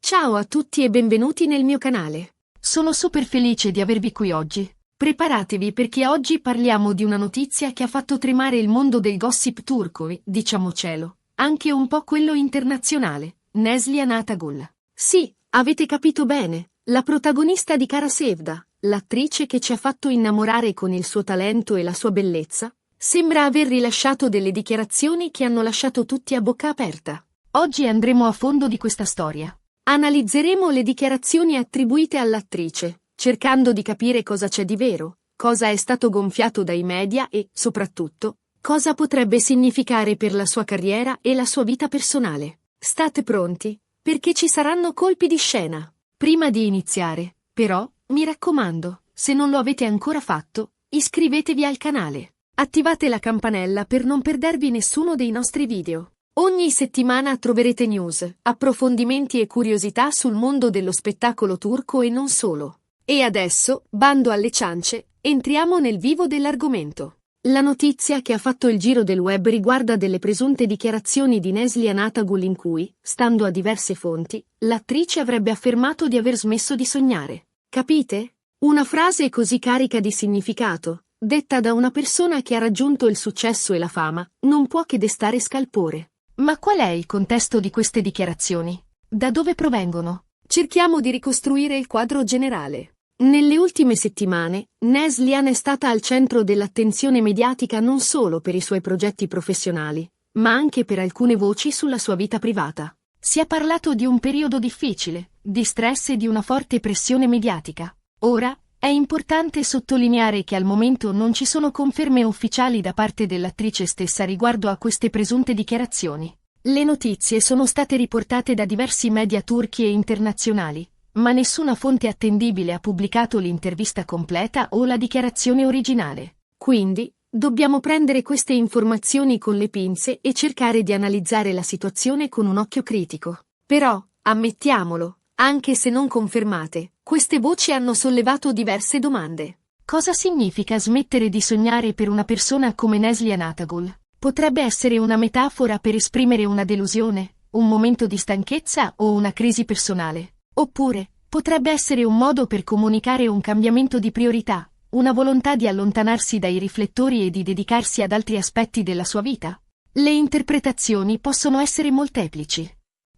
Ciao a tutti e benvenuti nel mio canale. Sono super felice di avervi qui oggi. Preparatevi perché oggi parliamo di una notizia che ha fatto tremare il mondo del gossip turco e, diciamocelo, anche un po' quello internazionale, Neslihan Atagul. Sì, avete capito bene, la protagonista di Kara Sevda, l'attrice che ci ha fatto innamorare con il suo talento e la sua bellezza, sembra aver rilasciato delle dichiarazioni che hanno lasciato tutti a bocca aperta. Oggi andremo a fondo di questa storia. Analizzeremo le dichiarazioni attribuite all'attrice, cercando di capire cosa c'è di vero, cosa è stato gonfiato dai media e, soprattutto, cosa potrebbe significare per la sua carriera e la sua vita personale. State pronti? Perché ci saranno colpi di scena. Prima di iniziare, però, mi raccomando, se non lo avete ancora fatto, iscrivetevi al canale. Attivate la campanella per non perdervi nessuno dei nostri video. Ogni settimana troverete news, approfondimenti e curiosità sul mondo dello spettacolo turco e non solo. E adesso, bando alle ciance, entriamo nel vivo dell'argomento. La notizia che ha fatto il giro del web riguarda delle presunte dichiarazioni di Neslihan Atagul in cui, stando a diverse fonti, l'attrice avrebbe affermato di aver smesso di sognare. Capite? Una frase così carica di significato, detta da una persona che ha raggiunto il successo e la fama, non può che destare scalpore. Ma qual è il contesto di queste dichiarazioni? Da dove provengono? Cerchiamo di ricostruire il quadro generale. Nelle ultime settimane, Neslihan è stata al centro dell'attenzione mediatica non solo per i suoi progetti professionali, ma anche per alcune voci sulla sua vita privata. Si è parlato di un periodo difficile, di stress e di una forte pressione mediatica. Ora, è importante sottolineare che al momento non ci sono conferme ufficiali da parte dell'attrice stessa riguardo a queste presunte dichiarazioni. Le notizie sono state riportate da diversi media turchi e internazionali, ma nessuna fonte attendibile ha pubblicato l'intervista completa o la dichiarazione originale. Quindi, dobbiamo prendere queste informazioni con le pinze e cercare di analizzare la situazione con un occhio critico. Però, ammettiamolo, anche se non confermate, queste voci hanno sollevato diverse domande. Cosa significa smettere di sognare per una persona come Neslihan Atagul? Potrebbe essere una metafora per esprimere una delusione, un momento di stanchezza o una crisi personale. Oppure, potrebbe essere un modo per comunicare un cambiamento di priorità, una volontà di allontanarsi dai riflettori e di dedicarsi ad altri aspetti della sua vita. Le interpretazioni possono essere molteplici.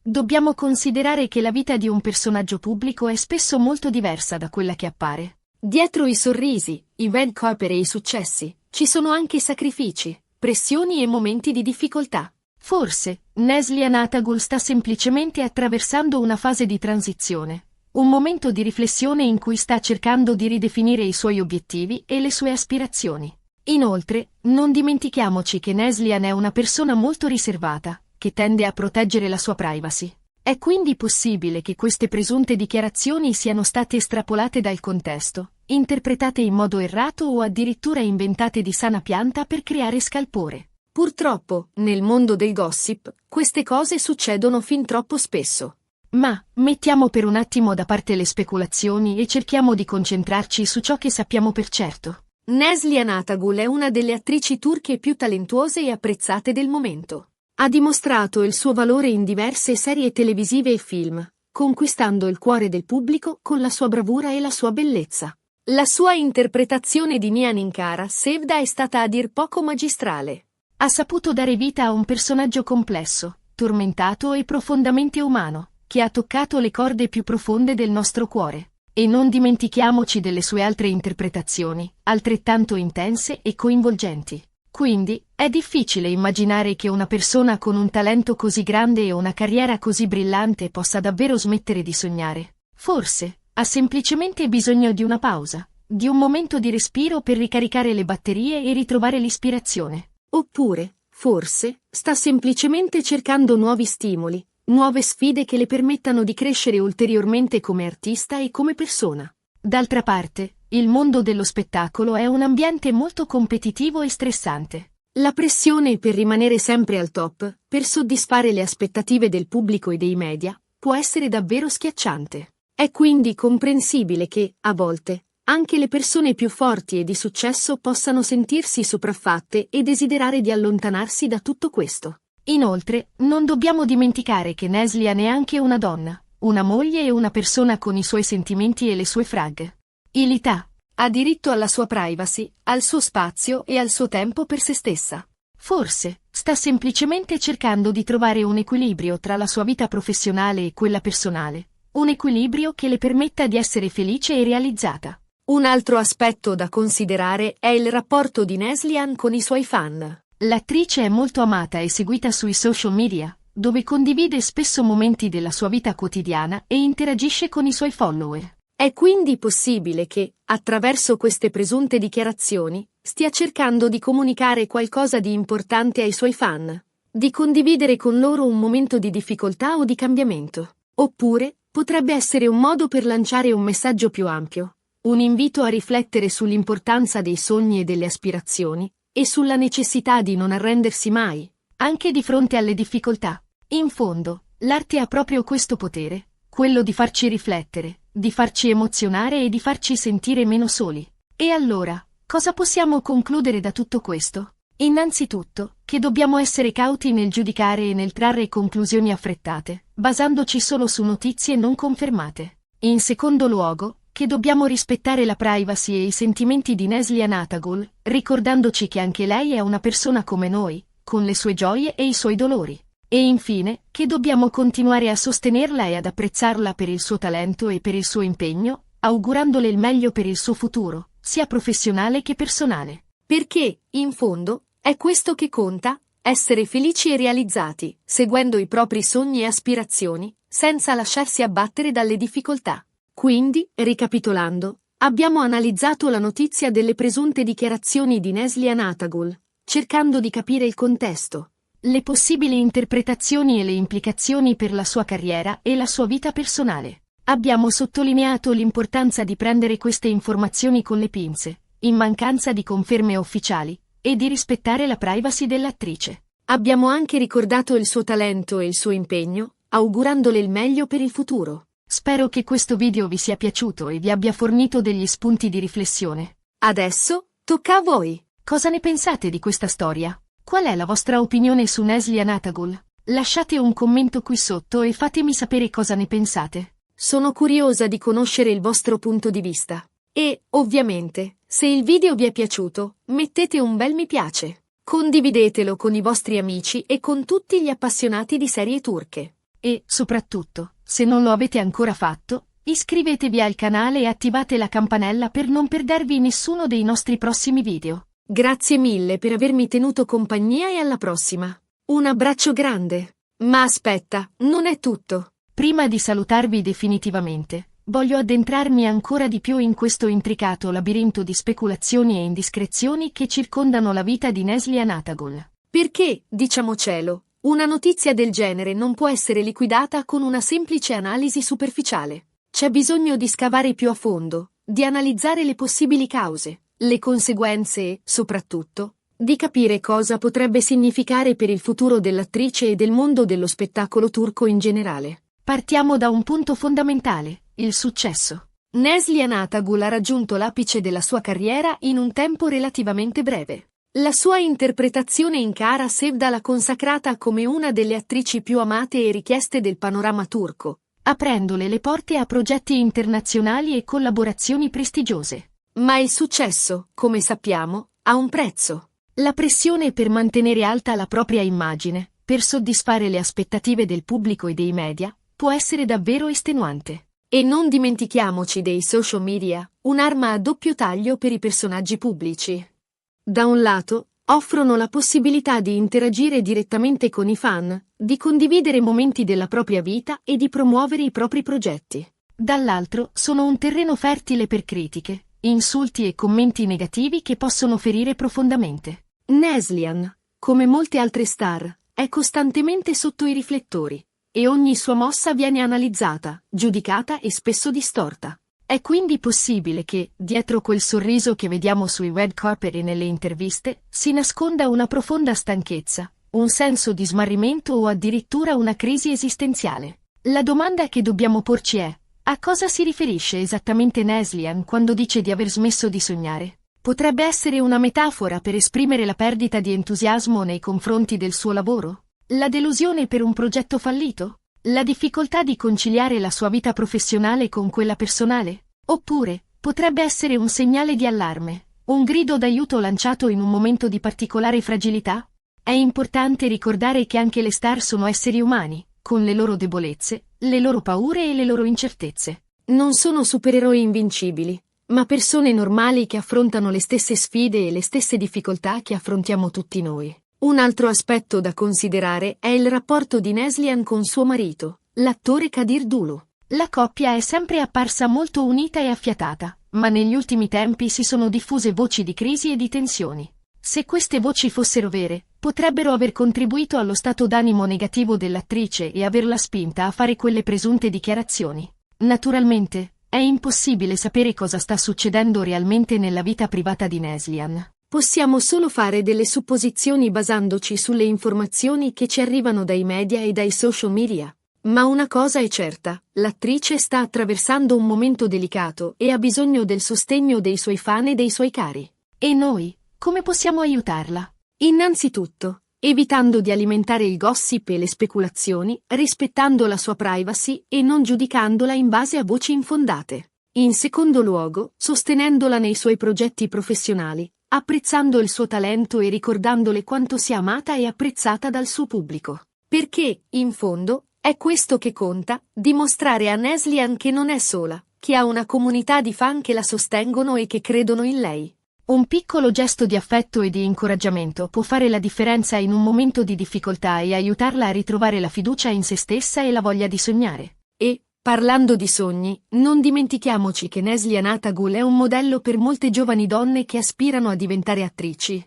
Dobbiamo considerare che la vita di un personaggio pubblico è spesso molto diversa da quella che appare. Dietro i sorrisi, i red carpet e i successi, ci sono anche sacrifici, pressioni e momenti di difficoltà. Forse, Neslihan Atagul sta semplicemente attraversando una fase di transizione, un momento di riflessione in cui sta cercando di ridefinire i suoi obiettivi e le sue aspirazioni. Inoltre, non dimentichiamoci che Neslihan è una persona molto riservata, che tende a proteggere la sua privacy. È quindi possibile che queste presunte dichiarazioni siano state estrapolate dal contesto, interpretate in modo errato o addirittura inventate di sana pianta per creare scalpore. Purtroppo, nel mondo del gossip, queste cose succedono fin troppo spesso. Ma, mettiamo per un attimo da parte le speculazioni e cerchiamo di concentrarci su ciò che sappiamo per certo. Neslihan Atagul è una delle attrici turche più talentuose e apprezzate del momento. Ha dimostrato il suo valore in diverse serie televisive e film, conquistando il cuore del pubblico con la sua bravura e la sua bellezza. La sua interpretazione di Nihan in Kara Sevda è stata a dir poco magistrale. Ha saputo dare vita a un personaggio complesso, tormentato e profondamente umano, che ha toccato le corde più profonde del nostro cuore. E non dimentichiamoci delle sue altre interpretazioni, altrettanto intense e coinvolgenti. Quindi, è difficile immaginare che una persona con un talento così grande e una carriera così brillante possa davvero smettere di sognare. Forse, ha semplicemente bisogno di una pausa, di un momento di respiro per ricaricare le batterie e ritrovare l'ispirazione. Oppure, forse, sta semplicemente cercando nuovi stimoli, nuove sfide che le permettano di crescere ulteriormente come artista e come persona. D'altra parte, il mondo dello spettacolo è un ambiente molto competitivo e stressante. La pressione per rimanere sempre al top, per soddisfare le aspettative del pubblico e dei media, può essere davvero schiacciante. È quindi comprensibile che, a volte, anche le persone più forti e di successo possano sentirsi sopraffatte e desiderare di allontanarsi da tutto questo. Inoltre, non dobbiamo dimenticare che Neslihan è anche una donna, una moglie e una persona con i suoi sentimenti e le sue fragilità. Ha diritto alla sua privacy, al suo spazio e al suo tempo per se stessa. Forse, sta semplicemente cercando di trovare un equilibrio tra la sua vita professionale e quella personale, un equilibrio che le permetta di essere felice e realizzata. Un altro aspetto da considerare è il rapporto di Neslihan con i suoi fan. L'attrice è molto amata e seguita sui social media, dove condivide spesso momenti della sua vita quotidiana e interagisce con i suoi follower. È quindi possibile che, attraverso queste presunte dichiarazioni, stia cercando di comunicare qualcosa di importante ai suoi fan, di condividere con loro un momento di difficoltà o di cambiamento. Oppure, potrebbe essere un modo per lanciare un messaggio più ampio, un invito a riflettere sull'importanza dei sogni e delle aspirazioni, e sulla necessità di non arrendersi mai, anche di fronte alle difficoltà. In fondo, l'arte ha proprio questo potere, quello di farci riflettere, di farci emozionare e di farci sentire meno soli. E allora, cosa possiamo concludere da tutto questo? Innanzitutto, che dobbiamo essere cauti nel giudicare e nel trarre conclusioni affrettate, basandoci solo su notizie non confermate. In secondo luogo, che dobbiamo rispettare la privacy e i sentimenti di Neslihan Atagul, ricordandoci che anche lei è una persona come noi, con le sue gioie e i suoi dolori. E infine, che dobbiamo continuare a sostenerla e ad apprezzarla per il suo talento e per il suo impegno, augurandole il meglio per il suo futuro, sia professionale che personale. Perché, in fondo, è questo che conta, essere felici e realizzati, seguendo i propri sogni e aspirazioni, senza lasciarsi abbattere dalle difficoltà. Quindi, ricapitolando, abbiamo analizzato la notizia delle presunte dichiarazioni di Neslihan Atagul, cercando di capire il contesto, le possibili interpretazioni e le implicazioni per la sua carriera e la sua vita personale. Abbiamo sottolineato l'importanza di prendere queste informazioni con le pinze, in mancanza di conferme ufficiali, e di rispettare la privacy dell'attrice. Abbiamo anche ricordato il suo talento e il suo impegno, augurandole il meglio per il futuro. Spero che questo video vi sia piaciuto e vi abbia fornito degli spunti di riflessione. Adesso, tocca a voi. Cosa ne pensate di questa storia? Qual è la vostra opinione su Neslihan Atagul? Lasciate un commento qui sotto e fatemi sapere cosa ne pensate. Sono curiosa di conoscere il vostro punto di vista. E, ovviamente, se il video vi è piaciuto, mettete un bel mi piace. Condividetelo con i vostri amici e con tutti gli appassionati di serie turche. E, soprattutto, se non lo avete ancora fatto, iscrivetevi al canale e attivate la campanella per non perdervi nessuno dei nostri prossimi video. Grazie mille per avermi tenuto compagnia e alla prossima. Un abbraccio grande. Ma aspetta, non è tutto. Prima di salutarvi definitivamente, voglio addentrarmi ancora di più in questo intricato labirinto di speculazioni e indiscrezioni che circondano la vita di Neslihan Atagul. Perché, diciamocelo, una notizia del genere non può essere liquidata con una semplice analisi superficiale. C'è bisogno di scavare più a fondo, di analizzare le possibili cause, le conseguenze e, soprattutto, di capire cosa potrebbe significare per il futuro dell'attrice e del mondo dello spettacolo turco in generale. Partiamo da un punto fondamentale, il successo. Neslihan Atagul ha raggiunto l'apice della sua carriera in un tempo relativamente breve. La sua interpretazione in Kara Sevda l'ha consacrata come una delle attrici più amate e richieste del panorama turco, aprendole le porte a progetti internazionali e collaborazioni prestigiose. Ma il successo, come sappiamo, ha un prezzo. La pressione per mantenere alta la propria immagine, per soddisfare le aspettative del pubblico e dei media, può essere davvero estenuante. E non dimentichiamoci dei social media, un'arma a doppio taglio per i personaggi pubblici. Da un lato, offrono la possibilità di interagire direttamente con i fan, di condividere momenti della propria vita e di promuovere i propri progetti. Dall'altro, sono un terreno fertile per critiche, insulti e commenti negativi che possono ferire profondamente. Neslihan, come molte altre star, è costantemente sotto i riflettori, e ogni sua mossa viene analizzata, giudicata e spesso distorta. È quindi possibile che, dietro quel sorriso che vediamo sui red carpet e nelle interviste, si nasconda una profonda stanchezza, un senso di smarrimento o addirittura una crisi esistenziale. La domanda che dobbiamo porci è: a cosa si riferisce esattamente Neslihan quando dice di aver smesso di sognare? Potrebbe essere una metafora per esprimere la perdita di entusiasmo nei confronti del suo lavoro? La delusione per un progetto fallito? La difficoltà di conciliare la sua vita professionale con quella personale? Oppure, potrebbe essere un segnale di allarme, un grido d'aiuto lanciato in un momento di particolare fragilità? È importante ricordare che anche le star sono esseri umani, con le loro debolezze, le loro paure e le loro incertezze. Non sono supereroi invincibili, ma persone normali che affrontano le stesse sfide e le stesse difficoltà che affrontiamo tutti noi. Un altro aspetto da considerare è il rapporto di Neslihan con suo marito, l'attore Kadir Dulu. La coppia è sempre apparsa molto unita e affiatata, ma negli ultimi tempi si sono diffuse voci di crisi e di tensioni. Se queste voci fossero vere, potrebbero aver contribuito allo stato d'animo negativo dell'attrice e averla spinta a fare quelle presunte dichiarazioni. Naturalmente, è impossibile sapere cosa sta succedendo realmente nella vita privata di Neslihan. Possiamo solo fare delle supposizioni basandoci sulle informazioni che ci arrivano dai media e dai social media. Ma una cosa è certa, l'attrice sta attraversando un momento delicato e ha bisogno del sostegno dei suoi fan e dei suoi cari. E noi, come possiamo aiutarla? Innanzitutto, evitando di alimentare il gossip e le speculazioni, rispettando la sua privacy e non giudicandola in base a voci infondate. In secondo luogo, sostenendola nei suoi progetti professionali, apprezzando il suo talento e ricordandole quanto sia amata e apprezzata dal suo pubblico. Perché, in fondo, è questo che conta, dimostrare a Neslihan che non è sola, che ha una comunità di fan che la sostengono e che credono in lei. Un piccolo gesto di affetto e di incoraggiamento può fare la differenza in un momento di difficoltà e aiutarla a ritrovare la fiducia in se stessa e la voglia di sognare. E, parlando di sogni, non dimentichiamoci che Neslihan Atagul è un modello per molte giovani donne che aspirano a diventare attrici.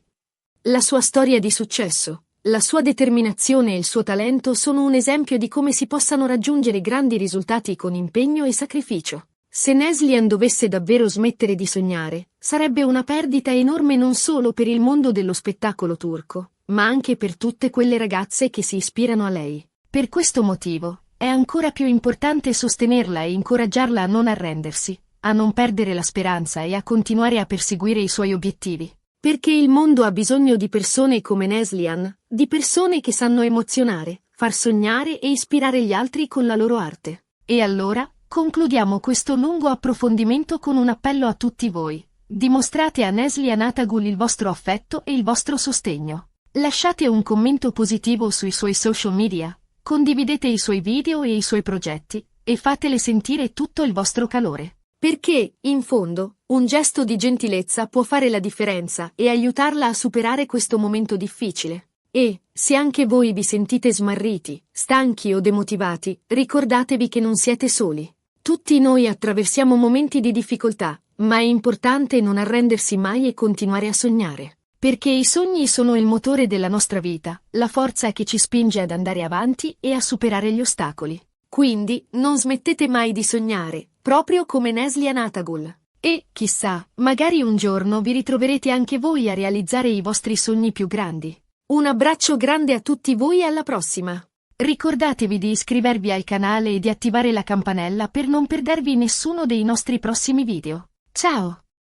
La sua storia di successo, la sua determinazione e il suo talento sono un esempio di come si possano raggiungere grandi risultati con impegno e sacrificio. Se Neslihan dovesse davvero smettere di sognare, sarebbe una perdita enorme non solo per il mondo dello spettacolo turco, ma anche per tutte quelle ragazze che si ispirano a lei. Per questo motivo, è ancora più importante sostenerla e incoraggiarla a non arrendersi, a non perdere la speranza e a continuare a perseguire i suoi obiettivi. Perché il mondo ha bisogno di persone come Neslihan, di persone che sanno emozionare, far sognare e ispirare gli altri con la loro arte. E allora, concludiamo questo lungo approfondimento con un appello a tutti voi. Dimostrate a Neslihan Atagul il vostro affetto e il vostro sostegno. Lasciate un commento positivo sui suoi social media, condividete i suoi video e i suoi progetti, e fatele sentire tutto il vostro calore. Perché, in fondo, un gesto di gentilezza può fare la differenza e aiutarla a superare questo momento difficile. E, se anche voi vi sentite smarriti, stanchi o demotivati, ricordatevi che non siete soli. Tutti noi attraversiamo momenti di difficoltà, ma è importante non arrendersi mai e continuare a sognare. Perché i sogni sono il motore della nostra vita, la forza che ci spinge ad andare avanti e a superare gli ostacoli. Quindi, non smettete mai di sognare, proprio come Neslihan Atagul. E, chissà, magari un giorno vi ritroverete anche voi a realizzare i vostri sogni più grandi. Un abbraccio grande a tutti voi e alla prossima! Ricordatevi di iscrivervi al canale e di attivare la campanella per non perdervi nessuno dei nostri prossimi video. Ciao!